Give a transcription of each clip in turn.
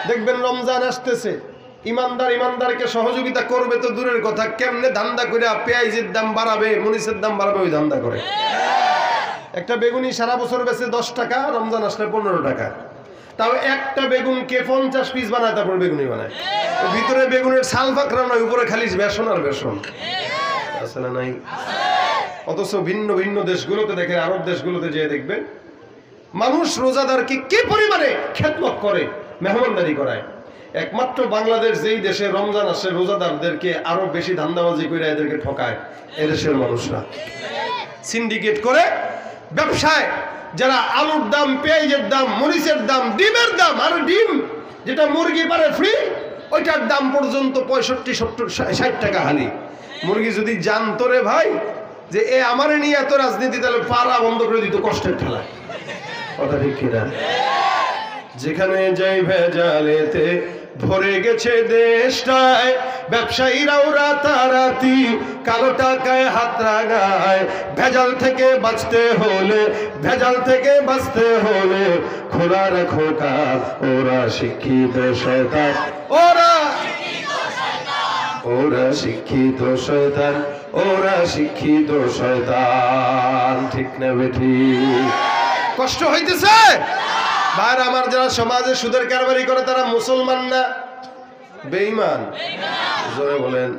দেখবেন রমজান আসতেছে, ইমানদারকে সহযোগিতা করবে তো দূরের কথা, কেমনে ধান্দা করে পেঁয়াজের দাম বাড়াবে, মরিচের দাম বাড়াবে, ওই ধান্দা করে। একটা বেগুনি সারা বছর বেচে 10 টাকা, রমজান আসলে 15 টাকা। তাও একটা বেগুনকে 50 পিস বানায়, তারপর বেগুনি বানায়। ভিতরে বেগুনের ছাল ফাঁকরা নয়, উপরে খালি বেসন আর বেসন। আছে না নাই? অথচ ভিন্ন ভিন্ন দেশগুলোতে দেখেন, আরব দেশগুলোতে যেয়ে দেখবেন মানুষ রোজাদারকে কি পরিমাণে খেদমত করে, মেহমানদারি করায়। একমাত্র বাংলাদেশ যেই দেশে রমজান আসে রোজাদারদেরকে আরো বেশি ধান্দাবাজি করে এদেরকে ঠকায় এদেশের মানুষরা। সিন্ডিকেট করে ব্যবসায় যারা আলুর দাম, পেঁয়াজের দাম, মরিচের দাম, ডিমের দাম, আর ডিম যেটা মুরগি পারে ফ্রি, ওইটার দাম পর্যন্ত 65, 70, 60 টাকা হালি। মুরগি যদি জানতো রে ভাই যে এ আমারে নিয়ে এত রাজনীতি, তাহলে পাড়া বন্ধ করে দিত কষ্টের ঠেলায়। কথা ঠিক কিনা? যেখানে যাই ভেজালেতে ভরে গেছে দেশটায়, ব্যবসায়ীরাও রাতারাতি কালো টাকায় হাত লাগায়। ভেজাল থেকে বাঁচতে হলে খোলা রাখো কাজ। ওরা শিক্ষিত শয়তান, ওরা শিক্ষিত শয়তান। ঠিক না বেঠি? কষ্ট হইতেছে ভাই আমার, যারা সমাজে সুদের কারবারি করে তারা মুসলমান না বেঈমান? জোরে বলেন।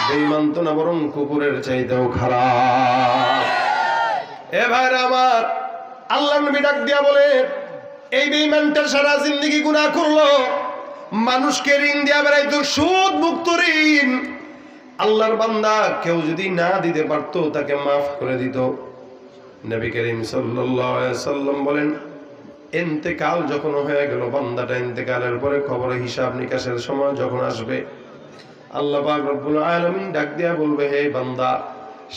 বেঈমান তো না, বরং কুকুরের চাইতেও খারাপ। এ ভাইরা আমার, আল্লাহর নবী ডাক দিয়া বলে, এই বেঈমানটা সারা জিন্দেগি গুনাহ করলো, মানুষকে ঋণ দিয়া বেড়াইতো, সুদ মুক্ত ঋণ। আল্লাহর বান্দা কেউ যদি না দিতে পারতো তাকে মাফ করে দিত। নবী করিম সাল্লাল্লাহু আলাইহি সাল্লাম বলেন, ইন্তেকাল যখন হয়ে গেল, বান্দাটা ইন্তেকালের পরে কবরে হিসাব নিকাশের সময় যখন আসবে, আল্লাহ পাক রব্বুল আলামিন ডাক দিয়া বলবে, হে বান্দা,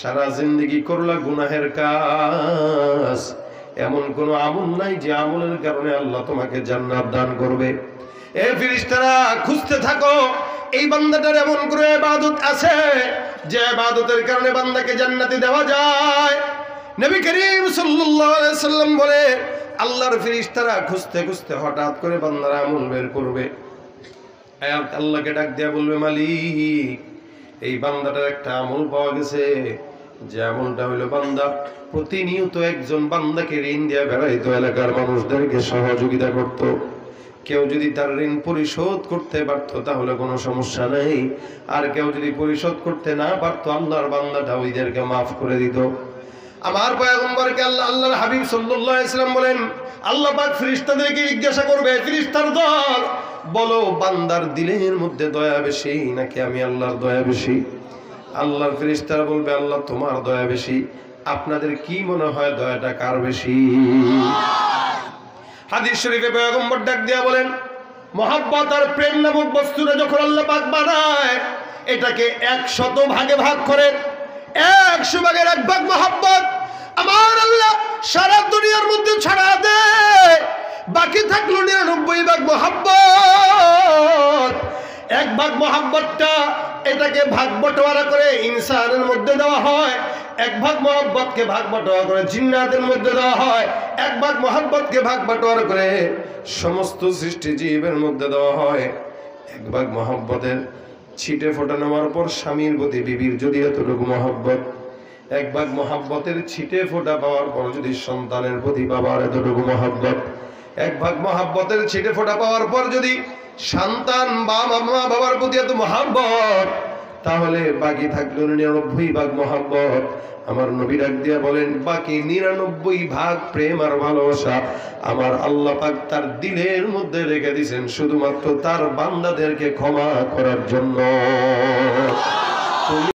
সারা জিন্দেগি করলা গুনাহের কাজ, এমন কোন আমল নাই যে আমলের কারণে আল্লাহ তোমাকে জান্নাত দান করবে। এ ফেরেশতারা খুঁজতে থাকো, এই বান্দাটার এমন করে ইবাদত আছে যে ইবাদতের কারণে বান্দাকে জান্নাতে দেওয়া যায়। নবী করিম সাল্লাল্লাহু আলাইহি সাল্লাম বলে, আল্লাহর ফেরেশতারা খুঁজতে খুঁজতে হঠাৎ করে বান্দার আমল বের করবে। আল্লাহকে ডাক দিয়া বলবে, মালিক, এই বান্দাটার একটা আমল পাওয়া গেছে, যে আমলটা হইলো বান্দা প্রতিনিয়ত একজন বান্দাকে ঋণ দিয়া বেড়াইতো, এলাকার মানুষদেরকে সহযোগিতা করত। কেউ যদি তার ঋণ পরিশোধ করতে পারত তাহলে কোনো সমস্যা নেই, আর কেউ যদি পরিশোধ করতে না পারত, আল্লাহর বান্দাটা ওইদেরকে মাফ করে দিত। আমার পয়গম্বরকে আল্লাহর হাবিব সাল্লাল্লাহু আলাইহি ওয়াসাল্লাম বলেন, আল্লাহ পাক ফেরেশতাদেরকে জিজ্ঞাসা করবে, ফেরেশতার দল, বলো বান্দার দিলের মধ্যে দয়া বেশি নাকি আমি আল্লাহর দয়া বেশি? আল্লাহর ফেরেশতারা বলবে, আল্লাহ তোমার দয়া বেশি। আপনাদের কি মনে হয় দয়াটা কার বেশি? হাদিস শরীফে পয়গম্বর ডাক দিয়া বলেন, মহব্বত আর প্রেম নামক বস্তুটা যখন আল্লাহ পাক বানায়, এটাকে 100 ভাগে ভাগ করে, 100 ভাগের 1 ভাগ মহব্বত আমার আল্লাহ সারা দুনিয়ার মধ্যে ছড়া দেয়। বাকি থাকলো 99 ভাগ মহব্বত। 1 ভাগ মহব্বতটা এটাকে ভাগ বটোয়ারা করে ইনসানের মধ্যে দেওয়া হয়, 1 ভাগ মহব্বতকে ভাগ বটোয়ারা করে জিন্নাতের মধ্যে দেওয়া হয়, 1 ভাগ মহব্বতকে ভাগ বটোয়ারা করে সমস্ত সৃষ্টি জীবের মধ্যে দেওয়া হয়। 1 ভাগ মহব্বতের ছিটে ফোটা নেওয়ার পর স্বামীর প্রতি বিবির যদি এতটুকু মহব্বত, 1 ভাগ মহব্বতের ছিটে ফোটা পাওয়ার পর যদি সন্তানের প্রতি বাবার এতটুকু মহব্বত, 1 ভাগ মহব্বতের ছিটে ফোটা পাওয়ার পর যদি সন্তান বা মা বাবার প্রতি এত মহব্বত, তাহলে বাকি থাকলো 99 ভাগ মহব্বত। আমার নবী ডাক দিয়া বলেন, বাকি 99 ভাগ প্রেম আর ভালোবাসা আমার আল্লাহ পাক তার দিলের মধ্যে রেখে দিয়েছেন শুধুমাত্র তার বান্দাদেরকে ক্ষমা করার জন্য।